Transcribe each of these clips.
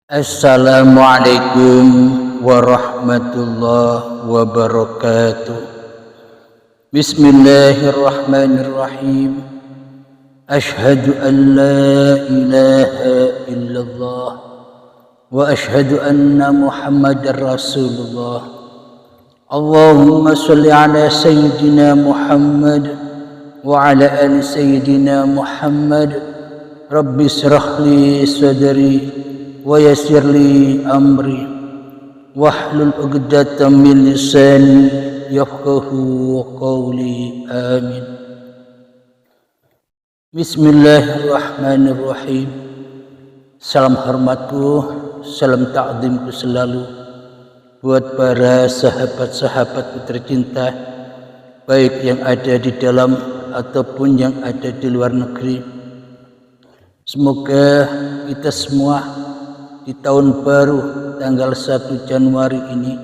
Assalamualaikum warahmatullahi wabarakatuh. Bismillahirrahmanirrahim. Ashhadu an la ilaha illallah wa ashhadu anna Muhammadar Rasulullah. Allahumma sholli ala sayyidina Muhammad wa ala ali sayyidina Muhammad. Rabbi shrah li sadri wa yassir li amri wahlul 'uqdatam min lisani yafqahu qawli. Amin. Bismillahirrahmanirrahim. Salam hormatku, salam ta'zimku selalu buat para sahabat-sahabatku tercinta, baik yang ada di dalam ataupun yang ada di luar negeri. Semoga kita semua di tahun baru tanggal 1 Januari ini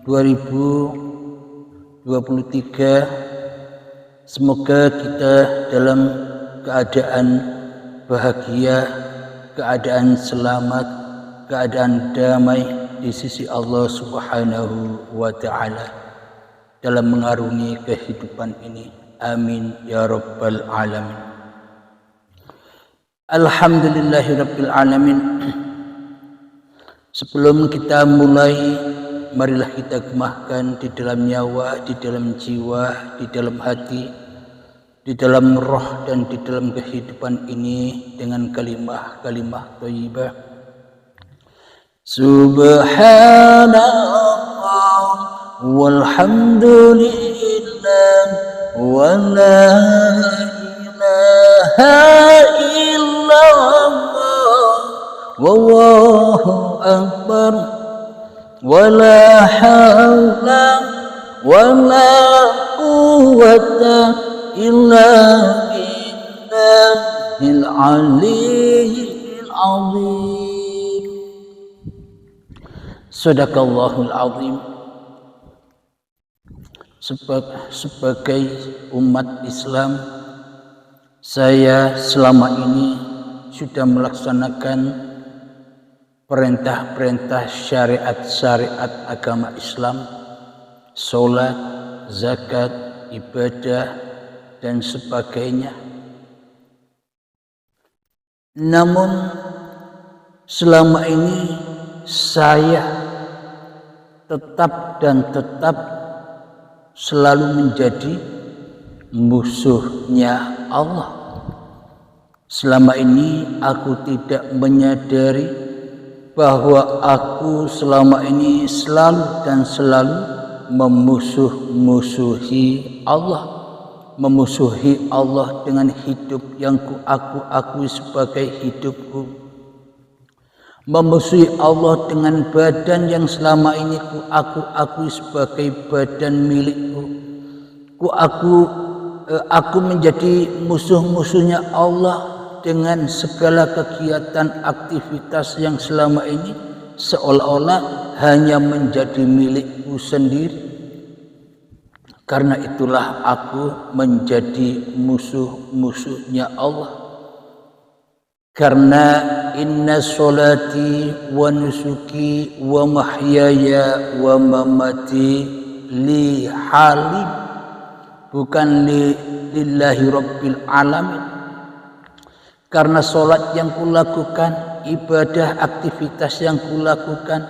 2023, semoga kita dalam keadaan bahagia, keadaan selamat, keadaan damai di sisi Allah Subhanahu wa ta'ala dalam mengarungi kehidupan ini. Amin ya rabbal alamin. Alhamdulillahirabbil alamin. Sebelum kita mulai, marilah kita gemahkan di dalam nyawa, di dalam jiwa, di dalam hati, di dalam roh dan di dalam kehidupan ini dengan kalimah-kalimah thayyibah. Subhanallah walhamdulillah wa la ilaha illallah wallahu akbar wala haula wala quwwata illa billahil aliyyil azim. Sadaqallahul azim. Sebagai umat Islam, saya selama ini sudah melaksanakan perintah-perintah syariat-syariat agama Islam, sholat, zakat, ibadah, dan sebagainya. Namun selama ini saya tetap selalu menjadi musuhnya Allah. Selama ini aku tidak menyadari bahwa aku selama ini selalu memusuhi Allah, memusuhi Allah dengan hidup yang aku akui sebagai hidupku, memusuhi Allah dengan badan yang selama ini aku akui sebagai badan milikku. Aku menjadi musuh-musuhnya Allah dengan segala kegiatan aktivitas yang selama ini seolah-olah hanya menjadi milikku sendiri. Karena itulah aku menjadi musuh-musuhnya Allah. Karena inna sholati wa nusuki wa mahyaya wa mamati li halim, bukan lillahi rabbil alamin. Karena sholat yang kulakukan, ibadah, aktivitas yang kulakukan,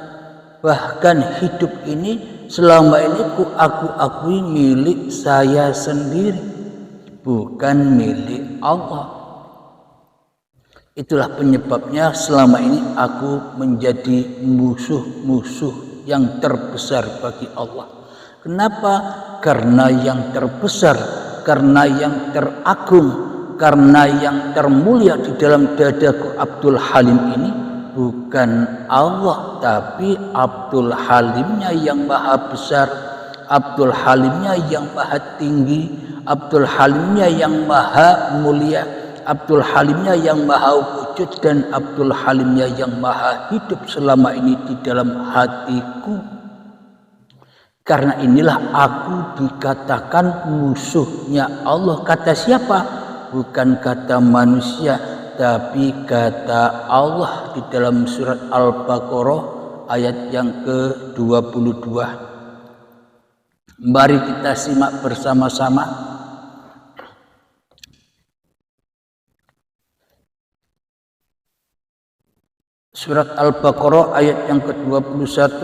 bahkan hidup ini selama ini aku akui milik saya sendiri, bukan milik Allah. Itulah penyebabnya selama ini aku menjadi musuh-musuh yang terbesar bagi Allah. Kenapa? Karena yang terbesar, karena yang teragung, karena yang termulia di dalam dadaku Abdul Halim ini bukan Allah, tapi Abdul Halimnya yang maha besar, Abdul Halimnya yang maha tinggi, Abdul Halimnya yang maha mulia, Abdul Halimnya yang maha wujud, dan Abdul Halimnya yang maha hidup selama ini di dalam hatiku. Karena inilah aku dikatakan musuhnya Allah. Kata siapa? Bukan kata manusia, tapi kata Allah di dalam surat Al-Baqarah ayat yang ke-22. Mari kita simak bersama-sama. Surat Al-Baqarah ayat yang ke-21.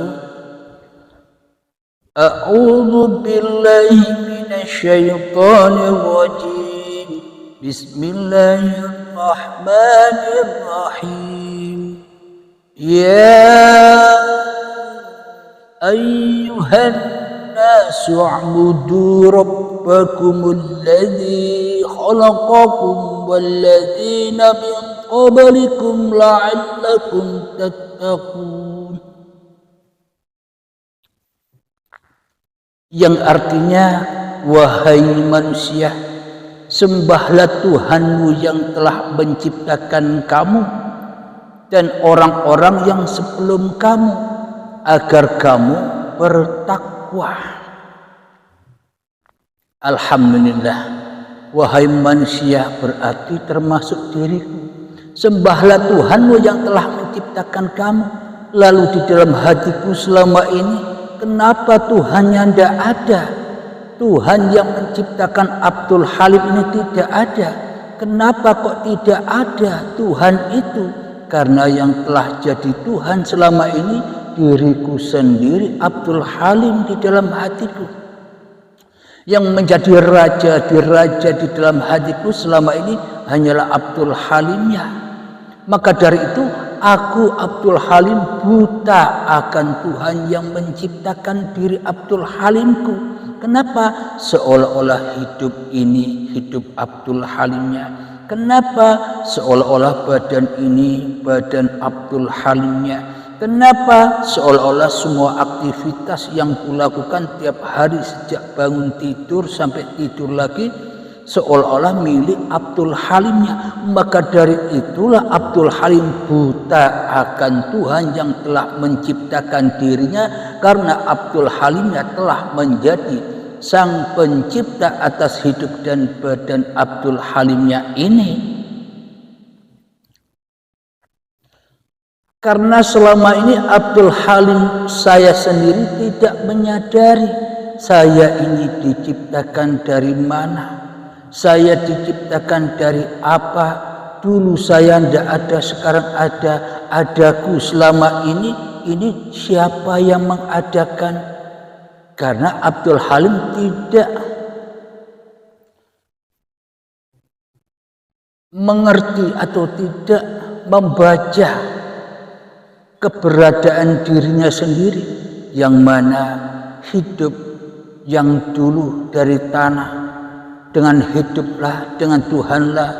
A'udzu billahi minasy syaithanir rajim. Bismillahirrahmanirrahim. Ya ayyuhan nasu u'budu rabbakumul ladzi khalaqakum wal ladzina min qablikum la'allakum tattaqun. Yang artinya, wahai manusia, sembahlah Tuhanmu yang telah menciptakan kamu dan orang-orang yang sebelum kamu, agar kamu bertakwa. Alhamdulillah, wahai manusia, berarti termasuk diriku. Sembahlah Tuhanmu yang telah menciptakan kamu. Lalu di dalam hatiku selama ini, kenapa Tuhannya tidak ada? Tuhan yang menciptakan Abdul Halim ini tidak ada. Kenapa kok tidak ada Tuhan itu? Karena yang telah jadi Tuhan selama ini diriku sendiri, Abdul Halim di dalam hatiku. Yang menjadi raja di dalam hatiku selama ini hanyalah Abdul Halimnya. Maka dari itu aku Abdul Halim buta akan Tuhan yang menciptakan diri Abdul Halimku. Kenapa? Seolah-olah hidup ini hidup Abdul Halimnya. Kenapa? Seolah-olah badan ini badan Abdul Halimnya. Kenapa? Seolah-olah semua aktivitas yang kulakukan tiap hari sejak bangun tidur sampai tidur lagi seolah-olah milik Abdul Halimnya. Maka dari itulah Abdul Halim buta akan Tuhan yang telah menciptakan dirinya, karena Abdul Halimnya telah menjadi sang pencipta atas hidup dan badan Abdul Halimnya ini. Karena selama ini Abdul Halim saya sendiri tidak menyadari saya ini diciptakan dari mana. Saya diciptakan dari apa? Dulu saya tidak ada, sekarang ada. Adaku selama ini siapa yang mengadakan? Karena Abdul Halim tidak mengerti atau tidak membaca keberadaan dirinya sendiri, yang mana hidup yang dulu dari tanah dengan hiduplah, dengan Tuhanlah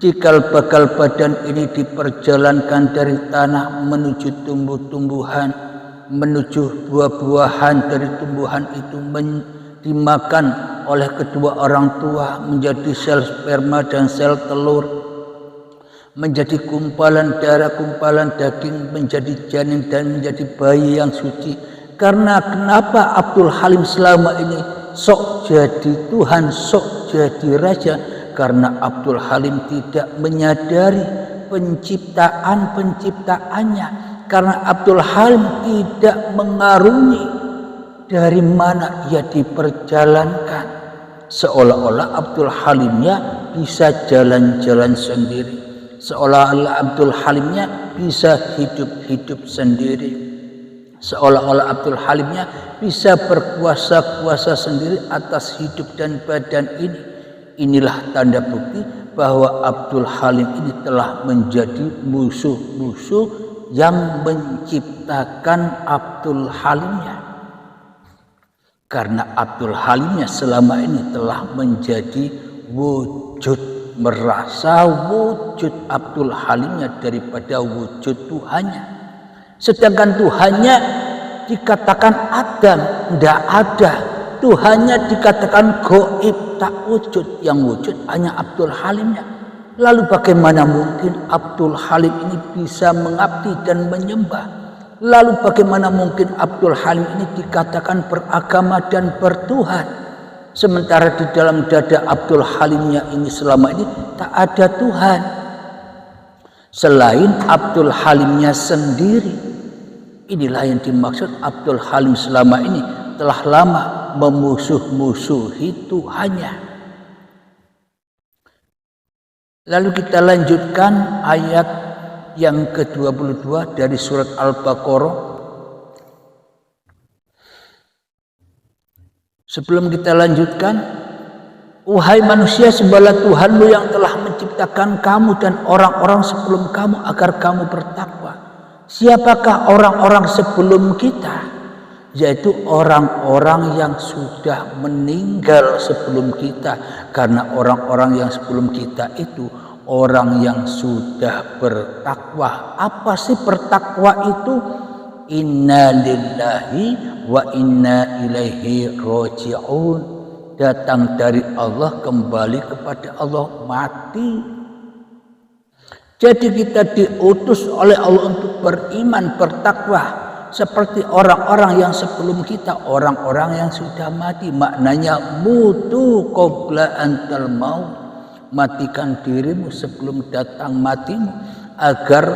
cikal bakal badan ini diperjalankan dari tanah menuju tumbuh-tumbuhan, menuju buah-buahan. Dari tumbuhan itu dimakan oleh kedua orang tua, menjadi sel sperma dan sel telur, menjadi kumpalan darah, kumpalan daging, menjadi janin dan menjadi bayi yang suci. Karena kenapa Abdul Halim selama ini sok jadi Tuhan, sok jadi raja? Karena Abdul Halim tidak menyadari penciptaannya. Karena Abdul Halim tidak mengarungi dari mana ia diperjalankan. Seolah-olah Abdul Halimnya bisa jalan-jalan sendiri. Seolah-olah Abdul Halimnya bisa hidup-hidup sendiri. Seolah-olah Abdul Halimnya bisa berkuasa-kuasa sendiri atas hidup dan badan ini. Inilah tanda bukti bahwa Abdul Halim ini telah menjadi musuh-musuh yang menciptakan Abdul Halimnya. Karena Abdul Halimnya selama ini telah menjadi wujud, merasa wujud Abdul Halimnya daripada wujud Tuhannya. Sedangkan Tuhannya dikatakan Adam, tidak ada. Tuhannya dikatakan goib, tak wujud. Yang wujud hanya Abdul Halimnya. Lalu bagaimana mungkin Abdul Halim ini bisa mengabdi dan menyembah? Lalu bagaimana mungkin Abdul Halim ini dikatakan beragama dan bertuhan? Sementara di dalam dada Abdul Halimnya ini selama ini tak ada Tuhan selain Abdul Halimnya sendiri. Inilah yang dimaksud Abdul Halim selama ini telah lama memusuh-musuhi Tuhannya. Lalu kita lanjutkan ayat yang ke-22 dari surat Al-Baqarah. Sebelum kita lanjutkan, wahai manusia, sembahlah Tuhanmu yang telah menciptakan kamu dan orang-orang sebelum kamu agar kamu bertakwa. Siapakah orang-orang sebelum kita? Yaitu orang-orang yang sudah meninggal sebelum kita. Karena orang-orang yang sebelum kita itu orang yang sudah bertakwa. Apa sih bertakwa itu? Inna lillahi wa inna ilaihi raji'un. Datang dari Allah, kembali kepada Allah, mati. Jadi kita diutus oleh Allah untuk beriman, bertakwa seperti orang-orang yang sebelum kita, orang-orang yang sudah mati. Maknanya mutu qabla antal maut, matikan dirimu sebelum datang matimu, agar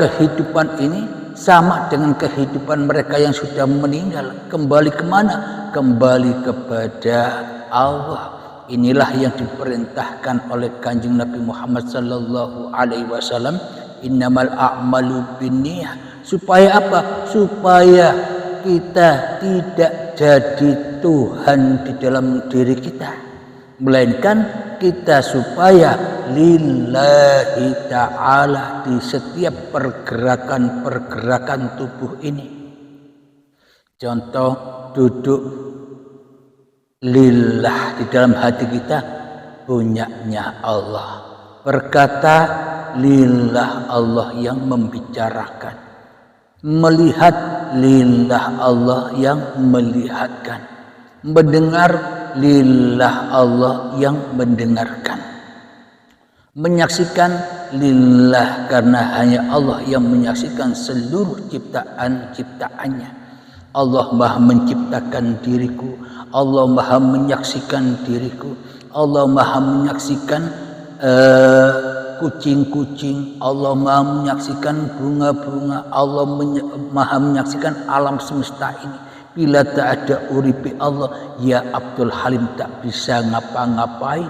kehidupan ini sama dengan kehidupan mereka yang sudah meninggal. Kembali kemana? Kembali kepada Allah. Inilah yang diperintahkan oleh Kanjeng Nabi Muhammad sallallahu alaihi wasallam, innamal a'malu binniyah. Supaya apa? Supaya kita tidak jadi Tuhan di dalam diri kita, melainkan kita supaya lillahi ta'ala di setiap pergerakan-pergerakan tubuh ini. Contoh duduk, lillah di dalam hati kita, punyanya Allah. Berkata, lillah, Allah yang membicarakan. Melihat, lillah, Allah yang melihatkan. Mendengar, lillah, Allah yang mendengarkan. Menyaksikan, lillah, karena hanya Allah yang menyaksikan seluruh ciptaan-ciptaannya. Allah Maha menciptakan diriku, Allah Maha menyaksikan diriku, Allah Maha menyaksikan kucing-kucing, Allah Maha menyaksikan bunga-bunga, Allah Maha menyaksikan alam semesta ini. Bila tak ada uripi Allah, ya Abdul Halim tak bisa ngapa-ngapain,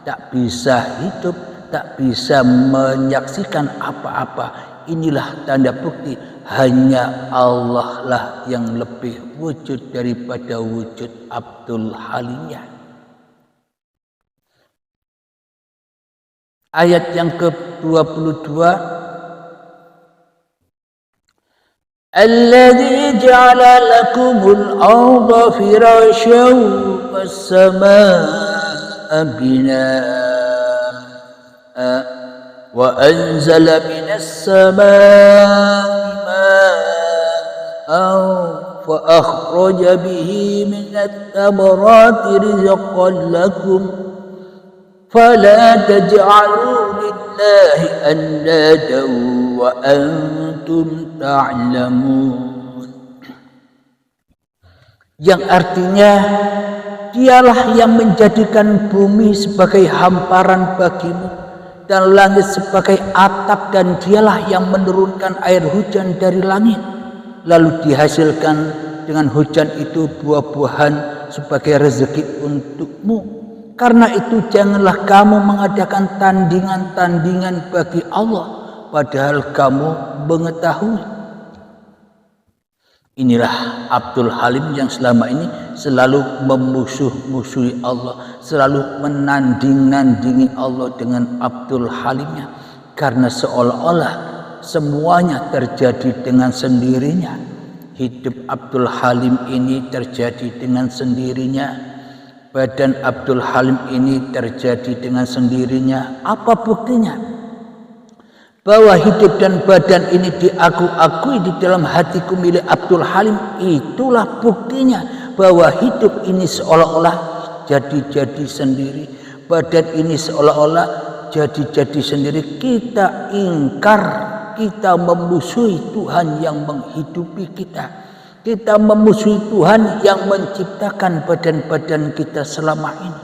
tak bisa hidup, tak bisa menyaksikan apa-apa. Inilah tanda bukti hanya Allah lah yang lebih wujud daripada wujud Abdul Halimnya. Ayat yang ke-22, الذي جعل لكم الأرض فراشا والسماء بناء وأنزل من السماء ماء فأخرج به من الثمرات رزقا لكم فلا تجعلوا لله أندادا وأنتم تعلمون. Yang artinya, dialah yang menjadikan bumi sebagai hamparan bagimu dan langit sebagai atap, dan dialah yang menurunkan air hujan dari langit, lalu dihasilkan dengan hujan itu buah-buahan sebagai rezeki untukmu. Karena itu janganlah kamu mengadakan tandingan-tandingan bagi Allah, padahal kamu mengetahui. Inilah Abdul Halim yang selama ini selalu memusuh-musuhi Allah, selalu menanding-nandingi Allah dengan Abdul Halimnya, karena seolah-olah semuanya terjadi dengan sendirinya. Hidup Abdul Halim ini terjadi dengan sendirinya. Badan Abdul Halim ini terjadi dengan sendirinya. Apa buktinya? Bahwa hidup dan badan ini diakui di dalam hatiku milik Abdul Halim. Itulah buktinya bahwa hidup ini seolah-olah jadi-jadi sendiri. Badan ini seolah-olah jadi-jadi sendiri. Kita ingkar, kita memusuhi Tuhan yang menghidupi kita. Kita memusuhi Tuhan yang menciptakan badan-badan kita selama ini.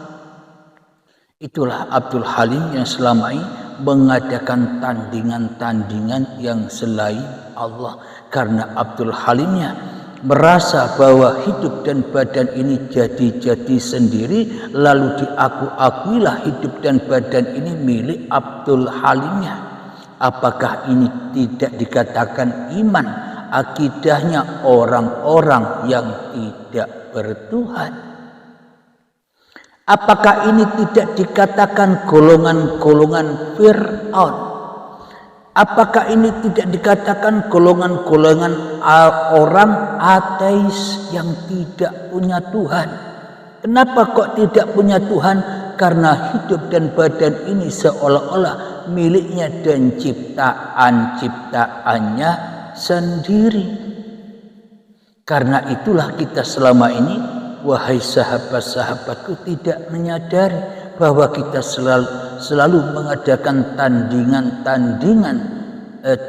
Itulah Abdul Halim yang selama ini mengadakan tandingan-tandingan yang selain Allah. Karena Abdul Halimnya merasa bahwa hidup dan badan ini jadi-jadi sendiri, lalu diakuilah hidup dan badan ini milik Abdul Halimnya. Apakah ini tidak dikatakan iman? Akidahnya orang-orang yang tidak bertuhan. Apakah ini tidak dikatakan golongan-golongan Fir'aun? Apakah ini tidak dikatakan golongan-golongan orang ateis yang tidak punya Tuhan? Kenapa kok tidak punya Tuhan? Karena hidup dan badan ini seolah-olah miliknya dan ciptaan-ciptaannya sendiri. Karena itulah kita selama ini, wahai sahabat-sahabatku, tidak menyadari bahwa kita selalu mengadakan tandingan-tandingan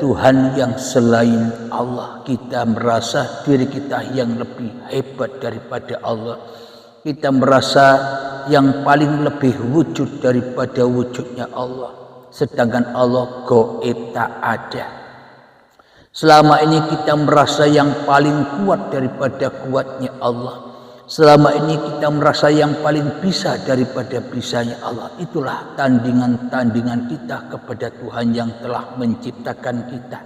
Tuhan yang selain Allah. Kita merasa diri kita yang lebih hebat daripada Allah. Kita merasa yang paling lebih wujud daripada wujudnya Allah, sedangkan Allah gaib, tak ada. Selama ini kita merasa yang paling kuat daripada kuatnya Allah. Selama ini kita merasa yang paling bisa daripada bisanya Allah. Itulah tandingan-tandingan kita kepada Tuhan yang telah menciptakan kita.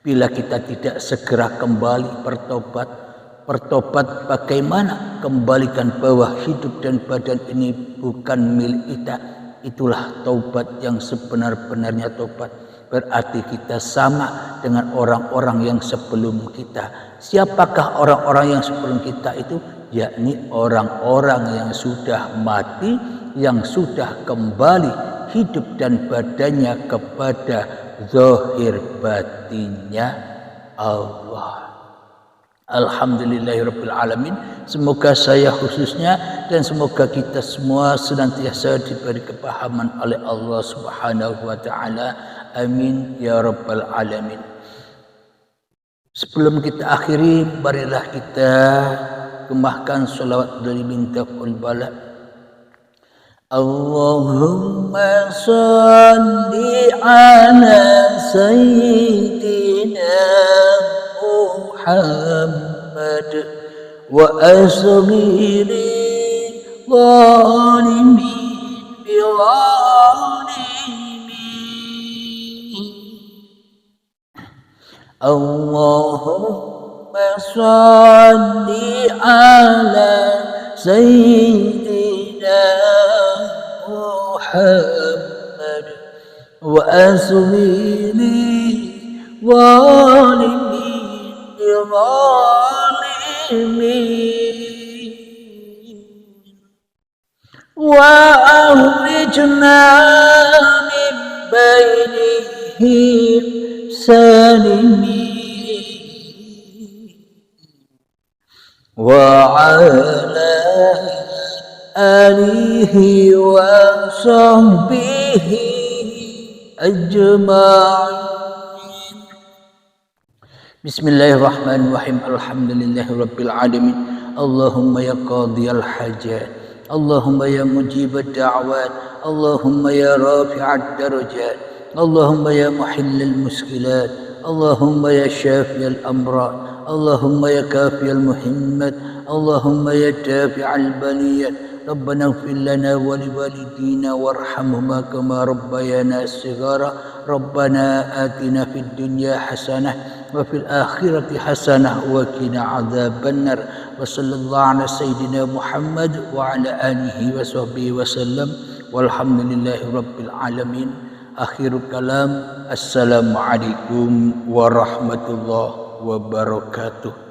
Bila kita tidak segera kembali bertobat bagaimana? Kembalikan bahwa hidup dan badan ini bukan milik kita. Itulah taubat yang sebenar-benarnya taubat. Berarti kita sama dengan orang-orang yang sebelum kita. Siapakah orang-orang yang sebelum kita itu? Yakni orang-orang yang sudah mati, yang sudah kembali hidup dan badannya kepada zahir batinnya Allah. Alhamdulillahirabbil alamin. Semoga saya khususnya dan semoga kita semua senantiasa diberi kepahaman oleh Allah Subhanahu wa taala. Amin ya rabbal alamin. Sebelum kita akhiri, marilah kita kemahkan salawat dari mintaqul bala. Allahumma salli ala sayyidina Muhammad wa asghiri zalimin bi Allahumma salli ala sayyidina Muhammad wa asghiri zalimin وأخرجنا من بينهم سالمين وعلى آله وصحبه أجمعين. Bismillahirrahmanirrahim. Alhamdulillahirabbil alamin. Allahumma ya qadhiyal hajat, Allahumma ya mujibad da'wat, Allahumma ya rafi'ad darajat, Allahumma ya muhillal muskilat, Allahumma ya syafiyal amrad, Allahumma ya kafiyal muhimmat, Allahumma ya dafi'al baliyat. ربنا اغفر لنا ولوالدينا وارحمهما كما ربيانا صغارا ربنا آتنا في الدنيا حسنة وفي الآخرة حسنة وقنا عذاب النار وصلى الله على سيدنا محمد وعلى آله وصحبه وسلم والحمد لله رب العالمين. آخر كلام. Assalamualaikum warahmatullahi wabarakatuh.